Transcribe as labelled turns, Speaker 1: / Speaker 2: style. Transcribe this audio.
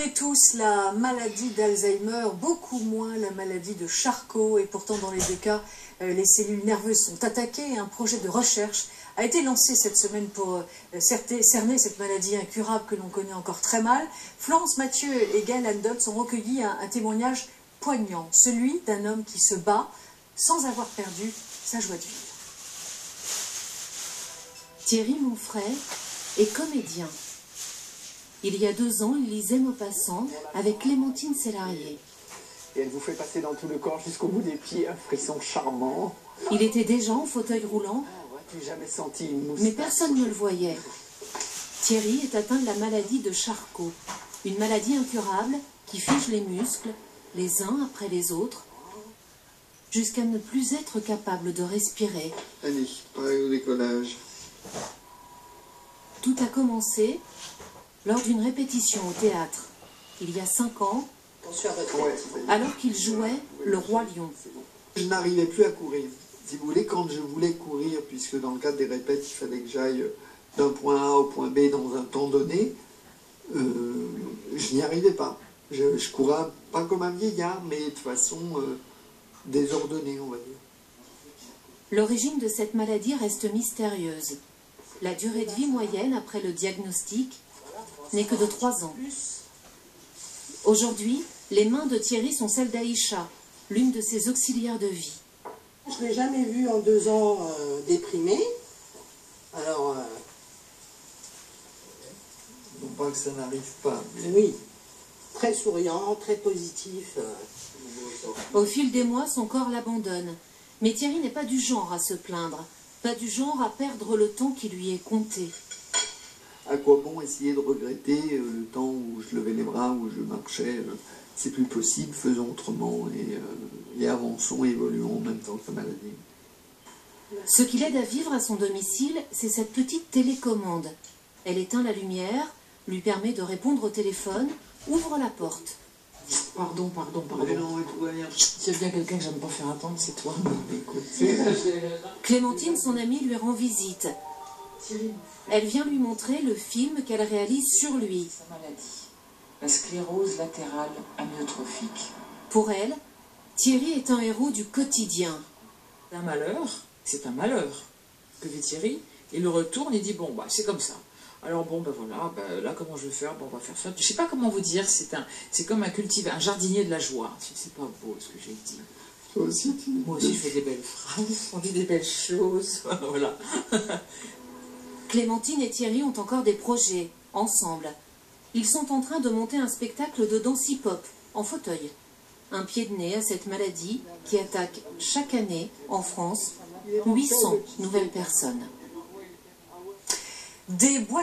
Speaker 1: Et tous la maladie d'Alzheimer, beaucoup moins la maladie de Charcot, et pourtant dans les deux cas, les cellules nerveuses sont attaquées. Un projet de recherche a été lancé cette semaine pour cerner cette maladie incurable que l'on connaît encore très mal. Florence Mathieu et Gaël Andolt ont recueilli un témoignage poignant, celui d'un homme qui se bat sans avoir perdu sa joie de vivre.
Speaker 2: Thierry Monfray est comédien. Il y a 2 ans, il lisait Maupassant avec Clémentine Célarié.
Speaker 3: Et elle vous fait passer dans tout le corps jusqu'au bout des pieds un frisson charmant.
Speaker 2: Il était déjà en fauteuil roulant,
Speaker 3: J'ai jamais senti une moustache.
Speaker 2: mais personne ne le voyait. Thierry est atteint de la maladie de Charcot, une maladie incurable qui fige les muscles, les uns après les autres, jusqu'à ne plus être capable de respirer.
Speaker 4: Allez, pareil au décollage.
Speaker 2: Tout a commencé lors d'une répétition au théâtre, il y a 5 ans, alors qu'il jouait Le Roi Lion.
Speaker 4: Je n'arrivais plus à courir. Si vous voulez, quand je voulais courir, puisque dans le cadre des répètes, il fallait que j'aille d'un point A au point B dans un temps donné, je n'y arrivais pas. Je courais pas comme un vieillard, mais de façon désordonnée, on va dire.
Speaker 2: L'origine de cette maladie reste mystérieuse. La durée de vie moyenne après le diagnostic n'est que de 3 ans. Aujourd'hui, les mains de Thierry sont celles d'Aïcha, l'une de ses auxiliaires de vie.
Speaker 5: Je ne l'ai jamais vu en 2 ans déprimé. Alors,
Speaker 4: Non pas que ça n'arrive pas. Mais...
Speaker 5: oui, très souriant, très positif.
Speaker 2: Au fil des mois, son corps l'abandonne. Mais Thierry n'est pas du genre à se plaindre, pas du genre à perdre le temps qui lui est compté.
Speaker 4: À quoi bon essayer de regretter le temps où je levais les bras, où je marchais c'est plus possible, faisons autrement et avançons, évoluons en même temps que la maladie.
Speaker 2: Ce qui l'aide à vivre à son domicile, c'est cette petite télécommande. Elle éteint la lumière, lui permet de répondre au téléphone, ouvre la porte.
Speaker 6: Pardon.
Speaker 4: Mais non, mais tout va bien.
Speaker 6: S'il y a bien quelqu'un que j'aime pas faire attendre, c'est toi. Écoute.
Speaker 2: Clémentine, son amie, lui rend visite. Elle vient lui montrer le film qu'elle réalise sur lui.
Speaker 6: Sa maladie, la sclérose latérale amyotrophique.
Speaker 2: Pour elle, Thierry est un héros du quotidien.
Speaker 6: C'est un malheur que vit Thierry. Il le retourne et dit bon bah c'est comme ça. Alors bon ben voilà, là comment je vais faire, on va faire ça. Je sais pas comment vous dire, c'est comme un jardinier de la joie. C'est pas beau ce que j'ai dit.
Speaker 4: Toi aussi,
Speaker 6: Moi aussi je fais des belles phrases, on dit des belles choses, voilà.
Speaker 2: Clémentine et Thierry ont encore des projets, ensemble. Ils sont en train de monter un spectacle de danse hip-hop, en fauteuil. Un pied de nez à cette maladie qui attaque chaque année, en France, 800 nouvelles personnes.
Speaker 1: Des boîtes